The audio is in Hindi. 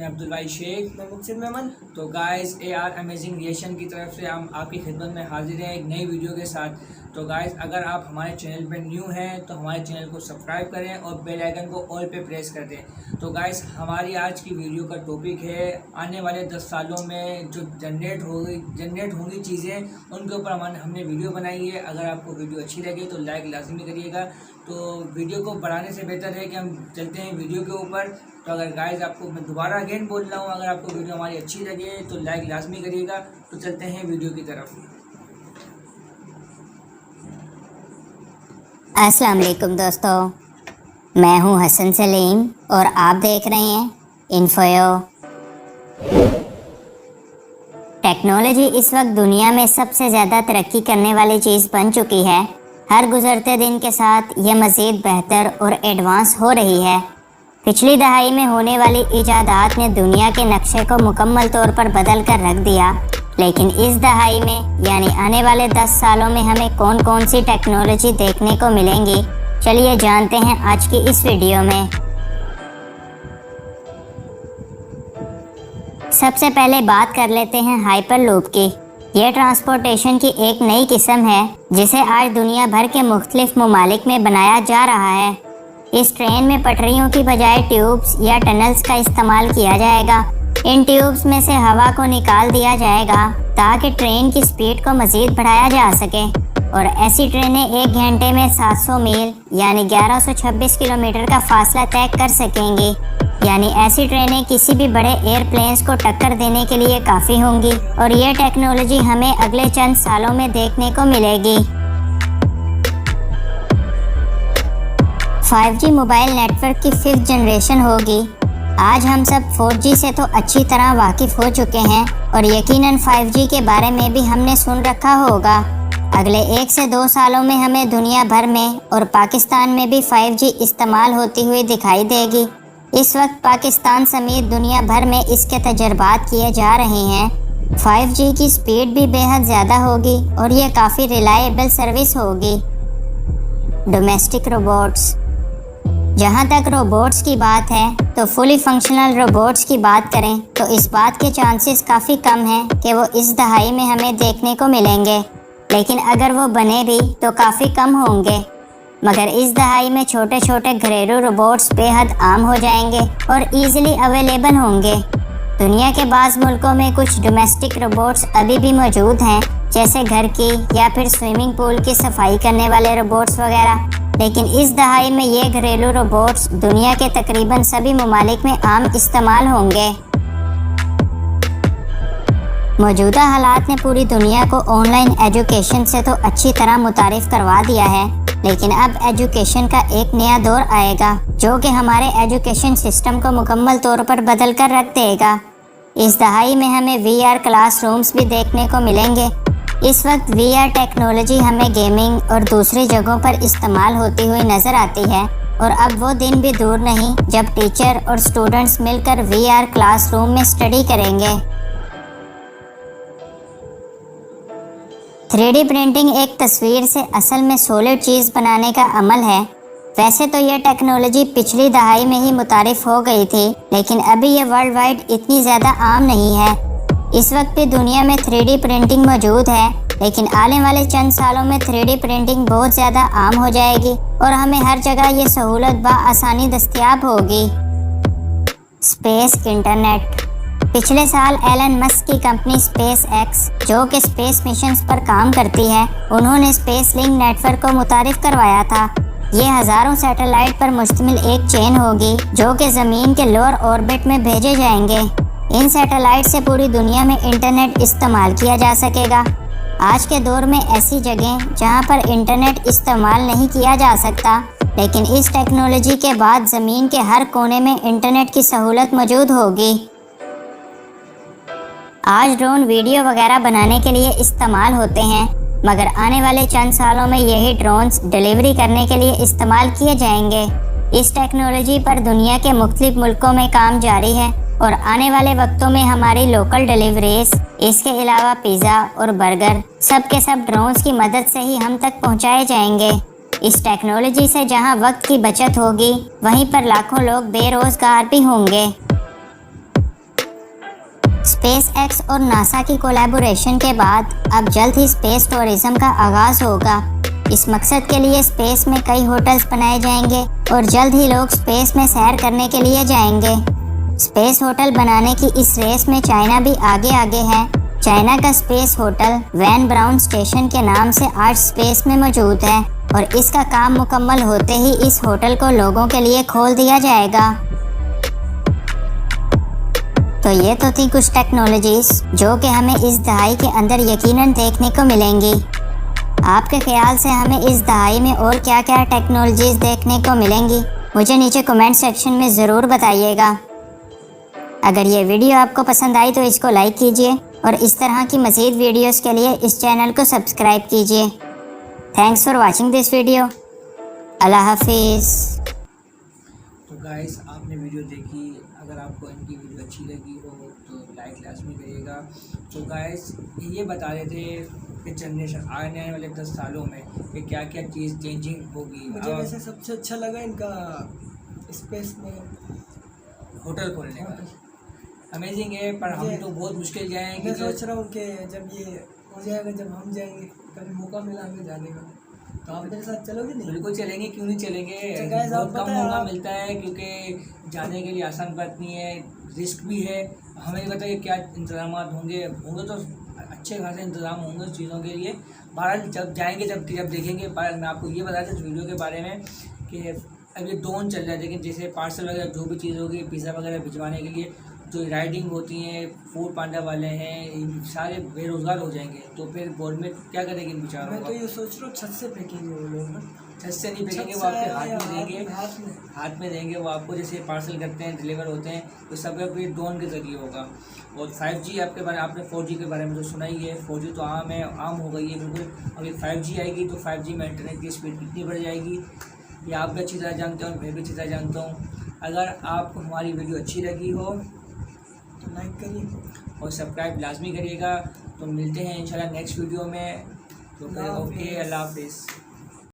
मैं अब्दुल भाई शेख। मैं मुक्सिद मेमन। तो गाइस AR अमेजिंग रिएक्शन की तरफ से हम आपकी खिदमत में हाजिर हैं एक नई वीडियो के साथ। तो गाइस अगर आप हमारे चैनल पर न्यू हैं तो हमारे चैनल को सब्सक्राइब करें और बेल आइकन को ऑल पे प्रेस कर दें। तो गाइस हमारी आज की वीडियो का टॉपिक है आने वाले 10 सालों में जो जनरेट होंगी चीज़ें, उनके ऊपर हमने वीडियो बनाई है। अगर आपको वीडियो अच्छी लगे तो लाइक लाजमी करिएगा। तो वीडियो को बढ़ाने से बेहतर है कि हम चलते हैं वीडियो के ऊपर। तो अगर गाइस आपको मैं दोबारा अगेन बोल रहा हूँ, अगर आपको वीडियो हमारी अच्छी लगे तो लाइक लाजमी करिएगा। तो चलते हैं वीडियो की तरफ। अस्सलाम वालेकुम दोस्तों, मैं हूं हसन सलीम और आप देख रहे हैं इन्फोयो। टेक्नोलॉजी इस वक्त दुनिया में सबसे ज़्यादा तरक्की करने वाली चीज़ बन चुकी है। हर गुजरते दिन के साथ यह मज़ीद बेहतर और एडवांस हो रही है। पिछली दहाई में होने वाली इजादात ने दुनिया के नक्शे को मुकम्मल तौर पर बदल कर रख दिया, लेकिन इस दहाई में यानी आने वाले 10 सालों में हमें कौन कौन सी टेक्नोलॉजी देखने को मिलेंगी, चलिए जानते हैं आज की इस वीडियो में। सबसे पहले बात कर लेते हैं हाइपरलूप की। यह ट्रांसपोर्टेशन की एक नई किस्म है जिसे आज दुनिया भर के मुख्तलिफ ममालिक में बनाया जा रहा है। इस ट्रेन में पटरियों की बजाय ट्यूब्स या टनल्स का इस्तेमाल किया जाएगा। इन ट्यूब्स में से हवा को निकाल दिया जाएगा ताकि ट्रेन की स्पीड को मज़ीद बढ़ाया जा सके, और ऐसी ट्रेनें 1 घंटे में 700 मील यानी 1126 किलोमीटर का फासला तय कर सकेंगी। यानी ऐसी ट्रेनें किसी भी बड़े एयरप्लेन्स को टक्कर देने के लिए काफ़ी होंगी, और यह टेक्नोलॉजी हमें अगले चंद सालों में देखने को मिलेगी। 5G मोबाइल नेटवर्क की 5th जनरेशन होगी। आज हम सब 4G से तो अच्छी तरह वाकिफ़ हो चुके हैं और यकीनन 5G के बारे में भी हमने सुन रखा होगा। अगले 1 से 2 सालों में हमें दुनिया भर में और पाकिस्तान में भी 5G इस्तेमाल होती हुई दिखाई देगी। इस वक्त पाकिस्तान समेत दुनिया भर में इसके तजर्बात किए जा रहे हैं। 5G की स्पीड भी बेहद ज़्यादा होगी और यह काफ़ी रिलायबल सर्विस होगी। Domestic robots. जहाँ तक रोबोट्स की बात है तो फुली फंक्शनल रोबोट्स की बात करें तो इस बात के चांसेस काफ़ी कम हैं कि वो इस दहाई में हमें देखने को मिलेंगे, लेकिन अगर वो बने भी तो काफ़ी कम होंगे। मगर इस दहाई में छोटे छोटे घरेलू रोबोट्स बेहद आम हो जाएंगे और ईज़िली अवेलेबल होंगे। दुनिया के बाज़ मुल्कों में कुछ डोमेस्टिक रोबोट्स अभी भी मौजूद हैं, जैसे घर की या फिर स्विमिंग पूल की सफाई करने वाले रोबोट्स वगैरह, लेकिन इस दहाई में ये घरेलू रोबोट्स दुनिया के तकरीबन सभी ममालिक में आम इस्तेमाल होंगे। मौजूदा हालात ने पूरी दुनिया को ऑनलाइन एजुकेशन से तो अच्छी तरह मुतारिफ करवा दिया है, लेकिन अब एजुकेशन का एक नया दौर आएगा जो कि हमारे एजुकेशन सिस्टम को मुकम्मल तौर पर बदल कर रख देगा। इस दहाई में हमें VR क्लासरूम्स भी देखने को मिलेंगे। इस वक्त VR टेक्नोलॉजी हमें गेमिंग और दूसरी जगहों पर इस्तेमाल होती हुई नज़र आती है, और अब वो दिन भी दूर नहीं जब टीचर और स्टूडेंट्स मिलकर VR क्लासरूम में स्टडी करेंगे। 3D प्रिंटिंग एक तस्वीर से असल में सॉलिड चीज़ बनाने का अमल है। वैसे तो यह टेक्नोलॉजी पिछली दहाई में ही मुतारिफ हो गई थी, लेकिन अभी यह वर्ल्ड वाइड इतनी ज़्यादा आम नहीं है। इस वक्त भी दुनिया में 3D प्रिंटिंग मौजूद है, लेकिन आने वाले चंद सालों में 3D प्रिंटिंग बहुत ज़्यादा आम हो जाएगी और हमें हर जगह ये सहूलत आसानी दस्तयाब होगी। Space internet. पिछले साल एलन मस्क की कंपनी SpaceX, जो कि स्पेस मिशंस पर काम करती है, उन्होंने स्पेस लिंक नेटवर्क को मुतारिफ करवाया था। ये हज़ारों सैटेलाइट पर मुश्तमिल एक चेन होगी जो कि ज़मीन के लोअर ऑर्बिट में भेजे जाएंगे। इन सैटेलाइट से पूरी दुनिया में इंटरनेट इस्तेमाल किया जा सकेगा। आज के दौर में ऐसी जगह जहां पर इंटरनेट इस्तेमाल नहीं किया जा सकता, लेकिन इस टेक्नोलॉजी के बाद ज़मीन के हर कोने में इंटरनेट की सहूलत मौजूद होगी। आज ड्रोन वीडियो वगैरह बनाने के लिए इस्तेमाल होते हैं, मगर आने वाले चंद सालों में यही ड्रोन्स डिलीवरी करने के लिए इस्तेमाल किए जाएंगे। इस टेक्नोलॉजी पर दुनिया के मुख्तलिफ मुल्कों में काम जारी है और आने वाले वक्तों में हमारी लोकल डिलीवरीज, इसके अलावा पिज़्ज़ा और बर्गर सब के सब ड्रोन्स की मदद से ही हम तक पहुंचाए जाएंगे। इस टेक्नोलॉजी से जहां वक्त की बचत होगी, वहीं पर लाखों लोग बेरोजगार भी होंगे। स्पेस एक्स और नासा की कोलैबोरेशन के बाद अब जल्द ही स्पेस टूरिज्म का आगाज होगा। इस मकसद के लिए स्पेस में कई होटल्स बनाए जाएंगे और जल्द ही लोग स्पेस में सैर करने के लिए जाएंगे। स्पेस होटल बनाने की इस रेस में चाइना भी आगे है। चाइना का स्पेस होटल वैन ब्राउन स्टेशन के नाम से आज स्पेस में मौजूद है और इसका काम मुकम्मल होते ही इस होटल को लोगों के लिए खोल दिया जाएगा। तो ये तो थी कुछ टेक्नोलॉजीज जो कि हमें इस दहाई के अंदर यकीनन देखने को मिलेंगी। आपके ख्याल से हमें इस दहाई में और क्या क्या टेक्नोलॉजीज देखने को मिलेंगी, मुझे नीचे कमेंट सेक्शन में ज़रूर बताइएगा। अगर ये वीडियो आपको पसंद आई तो इसको लाइक कीजिए और इस तरह की मज़ीद वीडियोस के लिए इस चैनल को सब्सक्राइब कीजिए। Thanks for watching this video. अल्लाह हाफिज़। तो गाइस आपने वीडियो देखी, अगर आपको इनकी वीडियो अच्छी लगी हो तो लाइक लाजमी करिएगा। तो गाइस ये बता रहे थे कि जनरेशन आने वाले 10 सालों में कि क्या क्या चीज़ चेंजिंग होगी। मुझे वैसे सबसे अच्छा लगा इनका स्पेस में होटल खोलने का अमेजिंग है, पर हम तो बहुत मुश्किल जाएंगे। मैं सोच रहा हूँ कि जब ये हो जाएगा, जब हम जाएंगे, कभी मौका मिला हमें जाने का, तो आप मेरे साथ चलोगे? नहीं, बिल्कुल चलेंगे, क्यों नहीं चलेंगे। बहुत कम मौका मिलता है क्योंकि जाने के लिए आसान बात नहीं है, रिस्क भी है। हमें नहीं पता कि क्या इंतजाम होंगे तो अच्छे खासे इंतज़ाम होंगे उस चीज़ों के लिए। बहरहाल जब जाएंगे जब देखेंगे। मैं आपको ये बता दें इस वीडियो के बारे में कि अब ये ड्रोन चल रहा है, लेकिन जैसे पार्सल वगैरह जो भी चीज़ होगी, पिज़्ज़ा वगैरह भिजवाने के लिए जो राइडिंग होती हैं, फूड पांडा वाले हैं, इन सारे बेरोज़गार हो जाएंगे। तो फिर गवर्नमेंट क्या करेगी इन बेचारों मैं को? तो ये सोच रहा हूँ छत से फेंकेंगे वो लोग ना। छत से नहीं फेंकेंगे, छत वो आपके से हाथ में या देंगे, हाथ में देंगे वो आपको। जैसे पार्सल करते हैं, डिलीवर होते हैं, तो सब ये ड्रोन के ज़रिए होगा। और 5G आपके बारे आपने 4G के बारे में तो सुना ही है। 4G तो आम है, आम हो गई है बिल्कुल। अभी 5G आएगी तो 5G में इंटरनेट की स्पीड कितनी बढ़ जाएगी, ये आप भी अच्छी तरह जानते हो, मैं भी अच्छी तरह जानता हूँ। अगर आपको हमारी वीडियो अच्छी लगी हो तो लाइक करिए और सब्सक्राइब लाजमी करिएगा। तो मिलते हैं इंशाल्लाह नेक्स्ट वीडियो में। तो ओके, अल्लाह हाफिज़।